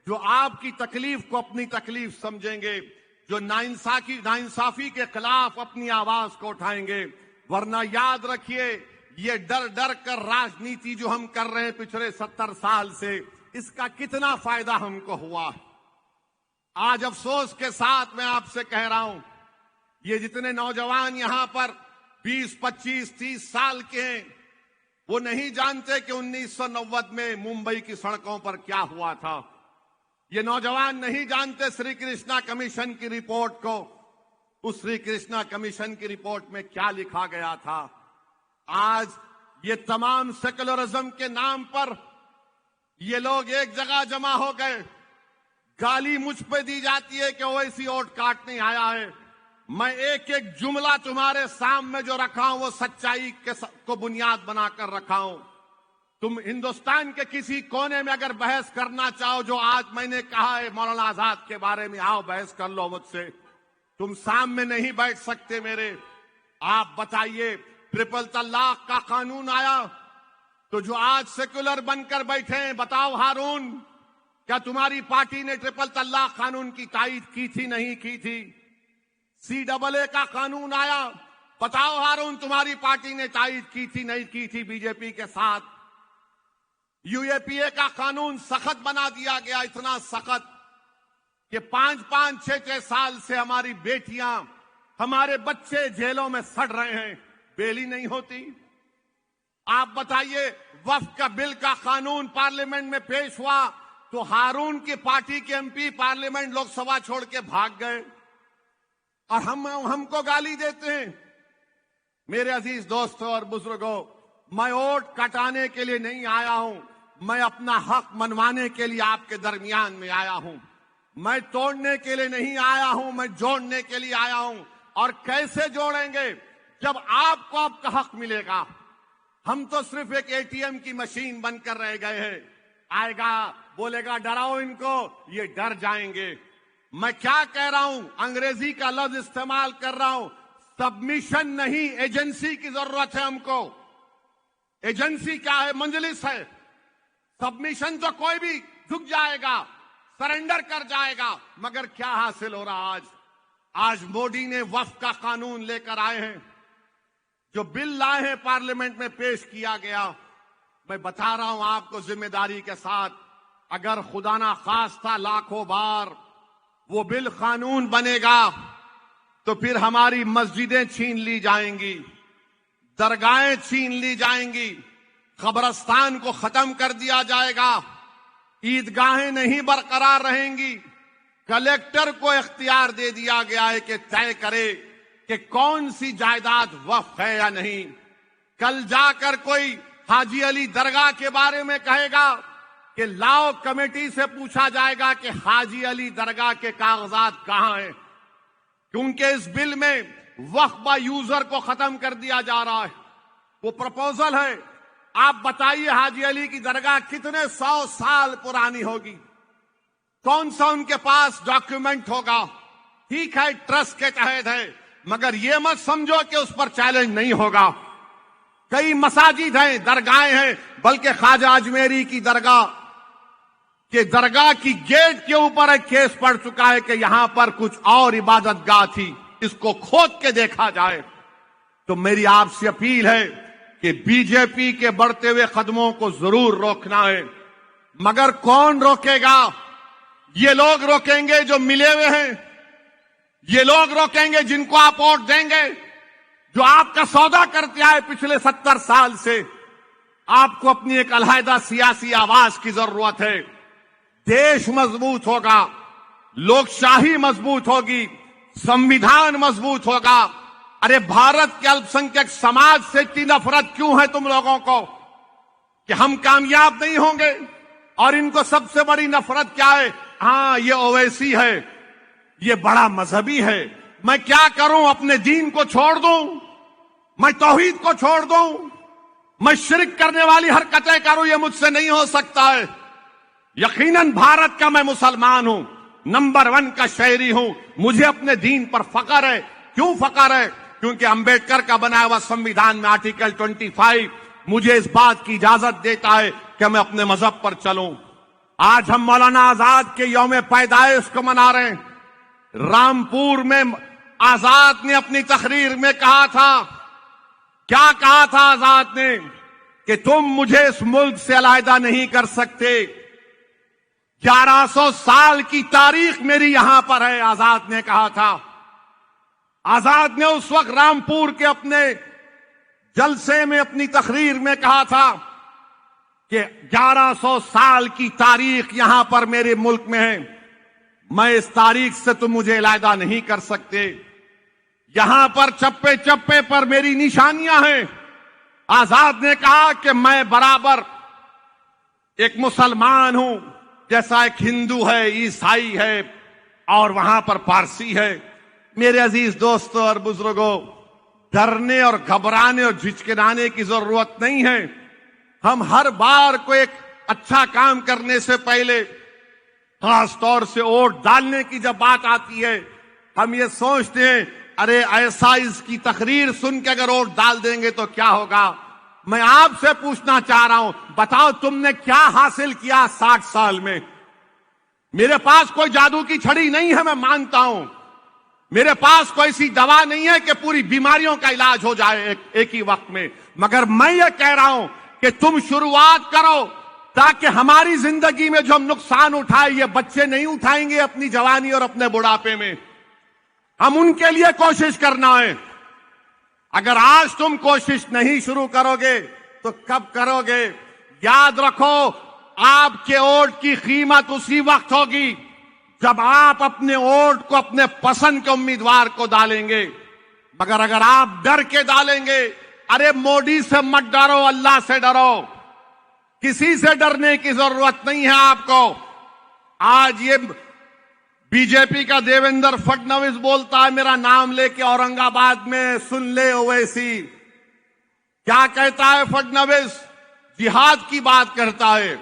जो आपकी तकलीफ को अपनी तकलीफ समझेंगे, जो नाइंसाफी के खिलाफ अपनी आवाज को उठाएंगे। वरना याद रखिए, ये डर डर कर राजनीति जो हम कर रहे हैं पिछले 70 साल से, इसका कितना फायदा हमको हुआ। आज अफसोस के साथ मैं आपसे कह रहा हूं, ये जितने नौजवान यहां पर 20, 25, 30 साल के हैं, वो नहीं जानते कि 1990 में मुंबई की सड़कों पर क्या हुआ था। ये नौजवान नहीं जानते श्री कृष्णा कमीशन की रिपोर्ट को। उस श्री कृष्णा कमीशन की रिपोर्ट में क्या लिखा गया था। आज ये तमाम सेकुलरिज्म के नाम पर ये लोग एक जगह जमा हो गए। गाली मुझ पे दी जाती है कि ओवैसी वोट काटने आया है। मैं एक एक जुमला तुम्हारे सामने जो रखा हूं वो सच्चाई को बुनियाद बनाकर रखा हूं। तुम हिंदुस्तान के किसी कोने में अगर बहस करना चाहो, जो आज मैंने कहा है मौलाना आजाद के बारे में, आओ बहस कर लो मुझसे। तुम सामने नहीं बैठ सकते मेरे। आप बताइए, ट्रिपल तलाक का कानून आया तो जो आज सेक्युलर बनकर बैठे हैं, बताओ हारून, क्या तुम्हारी पार्टी ने ट्रिपल तलाक कानून की तायीद की थी? नहीं की थी। CAA का कानून आया, बताओ हारून, तुम्हारी पार्टी ने तायीद की थी? नहीं की थी बीजेपी के साथ। UAPA का कानून सख्त बना दिया गया, इतना सख्त कि 5-5, 6-6 साल से हमारी बेटियां, हमारे बच्चे जेलों में सड़ रहे हैं, बेल ही नहीं होती। आप बताइए, वक्फ का बिल का कानून पार्लियामेंट में पेश हुआ तो हारून की पार्टी के MP पार्लियामेंट लोकसभा छोड़ के भाग गए और हमको गाली देते हैं। मेरे अजीज दोस्तों और बुजुर्गों, मैं वोट कटाने के लिए नहीं आया हूं, मैं अपना हक मनवाने के लिए आपके दरमियान में आया हूं। मैं तोड़ने के लिए नहीं आया हूं, मैं जोड़ने के लिए आया हूं। और कैसे जोड़ेंगे? जब आपको आपका हक मिलेगा। हम तो सिर्फ एक ATM की मशीन बनकर रह गए हैं। आएगा, बोलेगा डराओ इनको, ये डर जाएंगे। मैं क्या कह रहा हूं, अंग्रेजी का लफ्ज इस्तेमाल कर रहा हूं, सबमिशन नहीं, एजेंसी की जरूरत है हमको। एजेंसी क्या है? मंजलिस है। सबमिशन तो कोई भी झुक जाएगा, सरेंडर कर जाएगा, मगर क्या हासिल हो रहा आज? आज मोदी ने वक्फ का कानून लेकर आए हैं, जो बिल लाए हैं पार्लियामेंट में पेश किया गया। मैं बता रहा हूं आपको जिम्मेदारी के साथ, अगर खुदा ना खास्ता लाखों बार वो बिल कानून बनेगा तो फिर हमारी मस्जिदें छीन ली जाएंगी, दरगाहें छीन ली जाएंगी, कब्रस्तान को खत्म कर दिया जाएगा, ईदगाहें नहीं बरकरार रहेंगी। कलेक्टर को इख्तियार दे दिया गया है कि तय करे कि कौन सी जायदाद वक्फ है या नहीं। कल जाकर कोई हाजी अली दरगाह के बारे में कहेगा कि लाओ, कमेटी से पूछा जाएगा कि हाजी अली दरगाह के कागजात कहां हैं, क्योंकि इस बिल में वक्फ बाय यूजर को खत्म कर दिया जा रहा है। वो प्रपोजल है। आप बताइए, हाजी अली की दरगाह कितने 100 साल पुरानी होगी? कौन सा उनके पास डॉक्यूमेंट होगा? ठीक है, ट्रस्ट के तहत है, मगर ये मत समझो कि उस पर चैलेंज नहीं होगा। कई मसाजिद हैं, दरगाहें हैं, बल्कि ख्वाजा अजमेरी की दरगाह की गेट के ऊपर एक केस पड़ चुका है कि यहां पर कुछ और इबादतगाह थी, इसको खोद के देखा जाए। तो मेरी आपसे अपील है कि बीजेपी के बढ़ते हुए कदमों को जरूर रोकना है, मगर कौन रोकेगा? ये लोग रोकेंगे जो मिले हुए हैं, ये लोग रोकेंगे जिनको आप वोट देंगे, जो आपका सौदा करते आए पिछले 70 साल से। आपको अपनी एक अलहदा सियासी आवाज की जरूरत है। देश मजबूत होगा, लोकशाही मजबूत होगी, संविधान मजबूत होगा। अरे भारत के अल्पसंख्यक समाज से इतनी नफरत क्यों है तुम लोगों को कि हम कामयाब नहीं होंगे? और इनको सबसे बड़ी नफरत क्या है? हाँ, ये ओवैसी है, ये बड़ा मजहबी है। मैं क्या करूं? अपने दीन को छोड़ दूं? मैं तौहीद को छोड़ दूं? मैं शिरक करने वाली हरकतें करूं? ये मुझसे नहीं हो सकता है। यकीनन भारत का मैं मुसलमान हूं, नंबर 1 का शहरी हूं, मुझे अपने दीन पर फख्र है। क्यों फख्र है? क्योंकि अंबेडकर का बनाया हुआ संविधान में आर्टिकल 25 मुझे इस बात की इजाजत देता है कि मैं अपने मजहब पर चलूं। आज हम मौलाना आजाद के यौम पैदाइश को मना रहे हैं। रामपुर में आजाद ने अपनी तकरीर में कहा था, क्या कहा था आजाद ने, कि तुम मुझे इस मुल्क से अलहदा नहीं कर सकते। 1100 साल की तारीख मेरी यहां पर है, आजाद ने कहा था। आजाद ने उस वक्त रामपुर के अपने जलसे में अपनी तकरीर में कहा था कि 1100 साल की तारीख यहां पर मेरे मुल्क में है, मैं इस तारीख से तुम मुझे अलहदा नहीं कर सकते। यहां पर चप्पे चप्पे पर मेरी निशानियां हैं। आजाद ने कहा कि मैं बराबर एक मुसलमान हूं, जैसा एक हिंदू है, ईसाई है और वहां पर पारसी है। मेरे अजीज दोस्तों और बुजुर्गों, डरने और घबराने और झिझकिनाने की जरूरत नहीं है। हम हर बार को एक अच्छा काम करने से पहले, खास तौर से वोट डालने की जब बात आती है, हम ये सोचते हैं अरे ऐसा इसकी तकरीर सुन के अगर वोट डाल देंगे तो क्या होगा। मैं आपसे पूछना चाह रहा हूं, बताओ तुमने क्या हासिल किया 60 साल में। मेरे पास कोई जादू की छड़ी नहीं है, मैं मानता हूं। मेरे पास कोई ऐसी दवा नहीं है कि पूरी बीमारियों का इलाज हो जाए एक ही वक्त में, मगर मैं ये कह रहा हूं कि तुम शुरुआत करो, ताकि हमारी जिंदगी में जो हम नुकसान उठाए ये बच्चे नहीं उठाएंगे अपनी जवानी और अपने बुढ़ापे में। हम उनके लिए कोशिश करना है। अगर आज तुम कोशिश नहीं शुरू करोगे तो कब करोगे। याद रखो, आपके वोट की कीमत उसी वक्त होगी जब आप अपने वोट को अपने पसंद के उम्मीदवार को डालेंगे। मगर अगर आप डर के डालेंगे, अरे मोदी से मत डरो, अल्लाह से डरो, किसी से डरने की जरूरत नहीं है आपको। आज ये बीजेपी का देवेंद्र फडणवीस बोलता है मेरा नाम लेके औरंगाबाद में, सुन ले ओवैसी। क्या कहता है फडणवीस? जिहाद की बात करता है।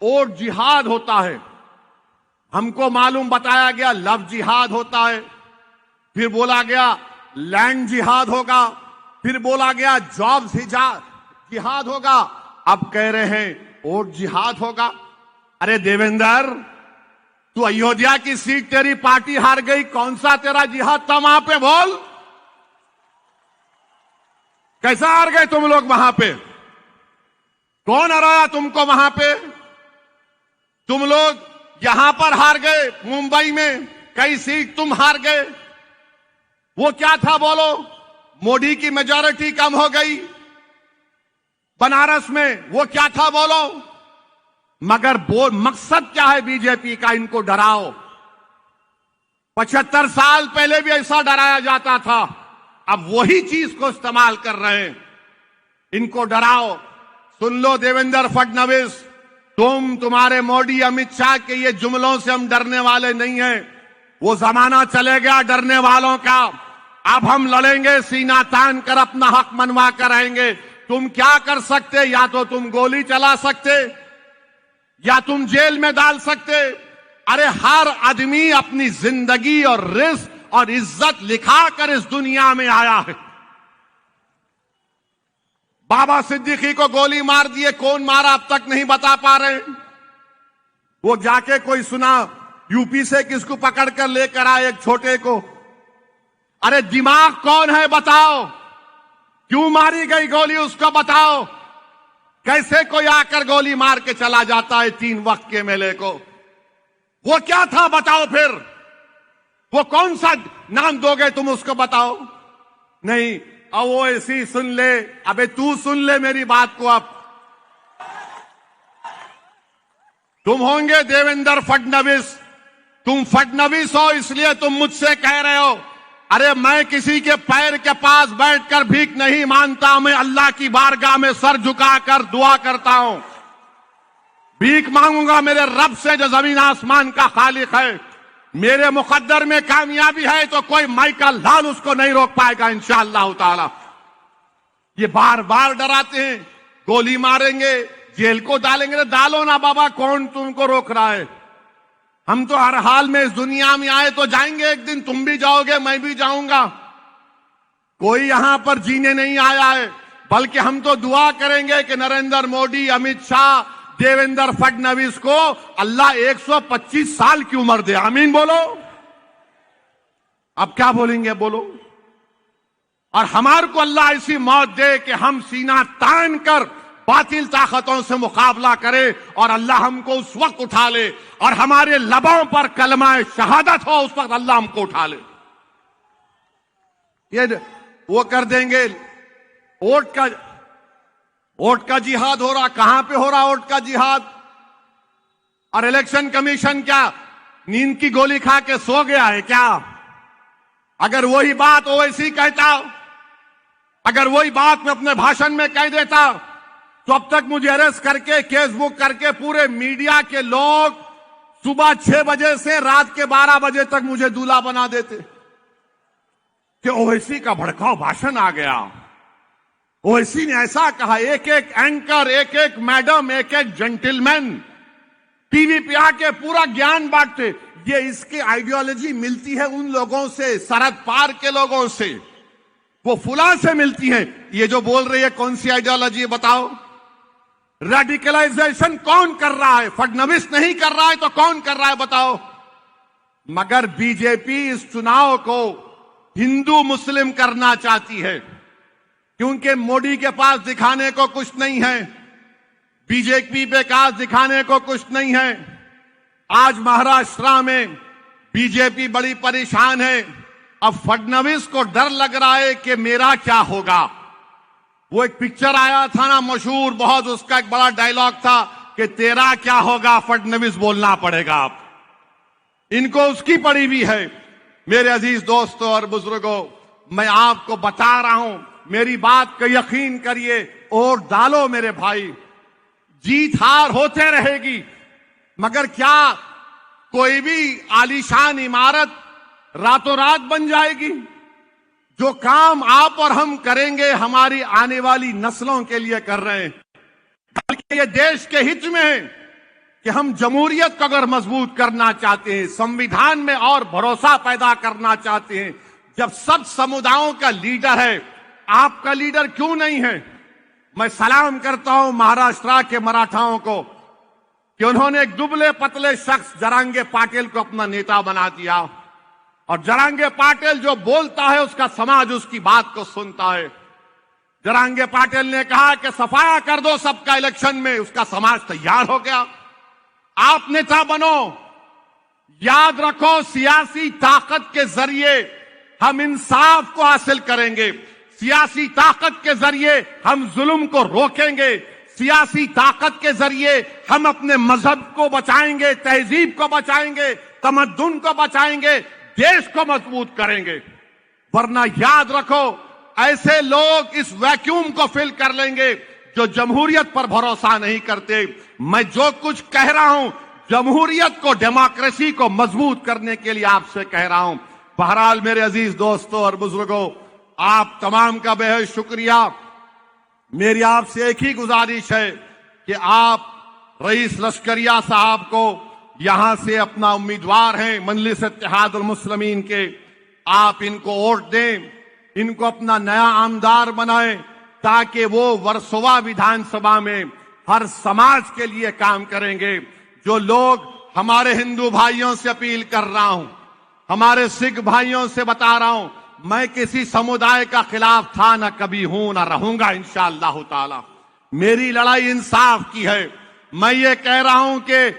वोट जिहाद होता है। हमको मालूम बताया गया लव जिहाद होता है, फिर बोला गया लैंड जिहाद होगा, फिर बोला गया जॉब्स जिहाद होगा, अब कह रहे हैं वोट जिहाद होगा। अरे देवेंद्र, तू अयोध्या की सीट तेरी पार्टी हार गई, कौन सा तेरा जिहाद था वहां पे, बोल। कैसा हार गए तुम लोग वहां पे? कौन हराया तुमको वहां पे? तुम लोग यहां पर हार गए, मुंबई में कई सीट तुम हार गए। वो क्या था बोलो? मोदी की मेजॉरिटी कम हो गई बनारस में, वो क्या था बोलो? मगर मकसद क्या है बीजेपी का? इनको डराओ। 75 साल पहले भी ऐसा डराया जाता था, अब वही चीज को इस्तेमाल कर रहे हैं। इनको डराओ। सुन लो देवेंद्र फडणवीस, तुम्हारे मोदी अमित शाह के ये जुमलों से हम डरने वाले नहीं हैं। वो जमाना चले गया डरने वालों का। अब हम लड़ेंगे, सीना तान कर अपना हक मनवा कर रहेंगे। तुम क्या कर सकते? या तो तुम गोली चला सकते या तुम जेल में डाल सकते। अरे हर आदमी अपनी जिंदगी और रिस्क और इज्जत लिखा कर इस दुनिया में आया है। बाबा सिद्दीकी को गोली मार दिए, कौन मारा अब तक नहीं बता पा रहे। वो जाके कोई सुना यूपी से किसको पकड़ कर लेकर आए, एक छोटे को। अरे दिमाग कौन है बताओ? क्यों मारी गई गोली उसको बताओ। कैसे कोई आकर गोली मार के चला जाता है 3 वक्त के मेले को? वो क्या था बताओ फिर? वो कौन सा नाम दोगे तुम उसको बताओ? नहीं, अब वो ऐसी सुन ले। अबे तू सुन ले मेरी बात को। अब तुम होंगे देवेंद्र फडणवीस, तुम फडणवीस हो इसलिए तुम मुझसे कह रहे हो। अरे मैं किसी के पैर के पास बैठकर भीख नहीं मांगता, मैं अल्लाह की बारगाह में सर झुकाकर दुआ करता हूं। भीख मांगूंगा मेरे रब से जो जमीन आसमान का खालिक है। मेरे मुकद्दर में कामयाबी है तो कोई माइकल लाल उसको नहीं रोक पाएगा इंशाअल्लाह ताला। ये बार बार डराते हैं, गोली मारेंगे, जेल को डालेंगे। डालो ना बाबा, कौन तुमको रोक रहा है? हम तो हर हाल में इस दुनिया में आए तो जाएंगे एक दिन। तुम भी जाओगे, मैं भी जाऊंगा। कोई यहां पर जीने नहीं आया है, बल्कि हम तो दुआ करेंगे कि नरेंद्र मोदी, अमित शाह, देवेंद्र फडणवीस को अल्लाह 125 साल की उम्र दे। आमीन बोलो। अब क्या बोलेंगे, बोलो। और हमारे को अल्लाह ऐसी मौत दे कि हम सीना तान कर बातिल ताकतों से मुकाबला करे और अल्लाह हमको उस वक्त उठा ले और हमारे लबों पर कलमा शहादत हो, उस वक्त अल्लाह हमको उठा ले। ये वो कर देंगे। वोट का जिहाद हो रहा, कहां पे हो रहा वोट का जिहाद? और इलेक्शन कमीशन क्या नींद की गोली खा के सो गया है क्या? अगर वही बात ओवैसी कहता, अगर वही बात मैं अपने भाषण में कह देता तो अब तक मुझे अरेस्ट करके केस बुक करके पूरे मीडिया के लोग सुबह 6 बजे से रात के 12 बजे तक मुझे दूल्हा बना देते कि ओवैसी का भड़काऊ भाषण आ गया, ओवैसी ने ऐसा कहा। एक एक एंकर, एक एक मैडम, एक एक जेंटलमैन टीवी पे आके पूरा ज्ञान बांटते। ये इसकी आइडियोलॉजी मिलती है उन लोगों से, शरद पार के लोगों से, वो फुला से मिलती है। ये जो बोल रही है कौन सी आइडियोलॉजी है बताओ? रेडिकलाइजेशन कौन कर रहा है? फडणवीस नहीं कर रहा है तो कौन कर रहा है बताओ? मगर बीजेपी इस चुनाव को हिंदू मुस्लिम करना चाहती है क्योंकि मोदी के पास दिखाने को कुछ नहीं है, बीजेपी पे पास दिखाने को कुछ नहीं है। आज महाराष्ट्र में बीजेपी बड़ी परेशान है। अब फडणवीस को डर लग रहा है कि मेरा क्या होगा। वो एक पिक्चर आया था ना मशहूर बहुत, उसका एक बड़ा डायलॉग था कि तेरा क्या होगा फडणवीस बोलना पड़ेगा। आप इनको उसकी पड़ी हुई है। मेरे अजीज दोस्तों और बुजुर्गों, मैं आपको बता रहा हूं, मेरी बात का यकीन करिए और डालो मेरे भाई। जीत हार होते रहेगी, मगर क्या कोई भी आलीशान इमारत रातों रात बन जाएगी? जो काम आप और हम करेंगे हमारी आने वाली नस्लों के लिए कर रहे हैं, बल्कि ये देश के हित में है कि हम जमहूरियत को अगर मजबूत करना चाहते हैं, संविधान में और भरोसा पैदा करना चाहते हैं, जब सब समुदायों का लीडर है, आपका लीडर क्यों नहीं है? मैं सलाम करता हूं महाराष्ट्र के मराठाओं को कि उन्होंने एक दुबले पतले शख्स जरांगे पाटिल को अपना नेता बना दिया और जरांगे पाटिल जो बोलता है उसका समाज उसकी बात को सुनता है। जरांगे पाटिल ने कहा कि सफाया कर दो सबका इलेक्शन में, उसका समाज तैयार हो गया। आप नेता बनो, याद रखो सियासी ताकत के जरिए हम इंसाफ को हासिल करेंगे, सियासी ताकत के जरिए हम जुल्म को रोकेंगे, सियासी ताकत के जरिए हम अपने मजहब को बचाएंगे, तहजीब को बचाएंगे, तमद्दुन को बचाएंगे, देश को मजबूत करेंगे। वरना याद रखो ऐसे लोग इस वैक्यूम को फिल कर लेंगे जो जमहूरियत पर भरोसा नहीं करते। मैं जो कुछ कह रहा हूं जमहूरियत को, डेमोक्रेसी को मजबूत करने के लिए आपसे कह रहा हूं। बहरहाल मेरे अजीज दोस्तों और बुजुर्गों, आप तमाम का बेहद शुक्रिया। मेरी आपसे एक ही गुजारिश है कि आप रईस लश्करिया साहब को यहां से अपना उम्मीदवार हैं मजलिस इत्तेहादुल मुस्लिमीन के, आप इनको वोट दें, इनको अपना नया आमदार बनाएं ताकि वो वर्सोवा विधानसभा में हर समाज के लिए काम करेंगे। जो लोग हमारे हिंदू भाइयों से अपील कर रहा हूं, हमारे सिख भाइयों से बता रहा हूं, मैं किसी समुदाय का खिलाफ था, न कभी हूं न रहूंगा इंशाअल्लाह ताला। मेरी लड़ाई इंसाफ की है। मैं ये कह रहा हूं कि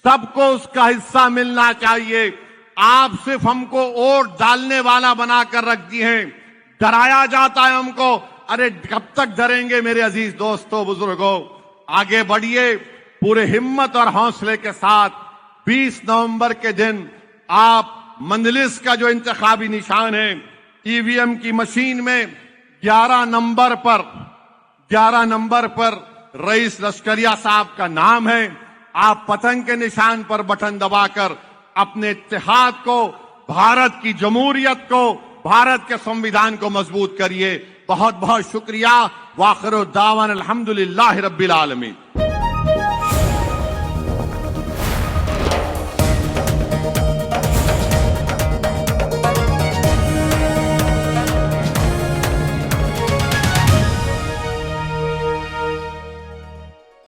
सबको उसका हिस्सा मिलना चाहिए। आप सिर्फ हमको वोट डालने वाला बनाकर रख दिए हैं, डराया जाता है हमको। अरे कब तक डरेंगे मेरे अजीज दोस्तों बुजुर्गों? आगे बढ़िए पूरे हिम्मत और हौसले के साथ। 20 नवंबर के दिन आप मजलिस का जो इंतखाबी निशान है ईवीएम की मशीन में 11 नंबर पर रईस लश्करिया साहब का नाम है। आप पतंग के निशान पर बटन दबाकर अपने इत्तेहाद को, भारत की जमहूरियत को, भारत के संविधान को मजबूत करिए। बहुत बहुत शुक्रिया। वाखिर दावान अल्हम्दुलिल्लाहि रब्बिल आलमीन।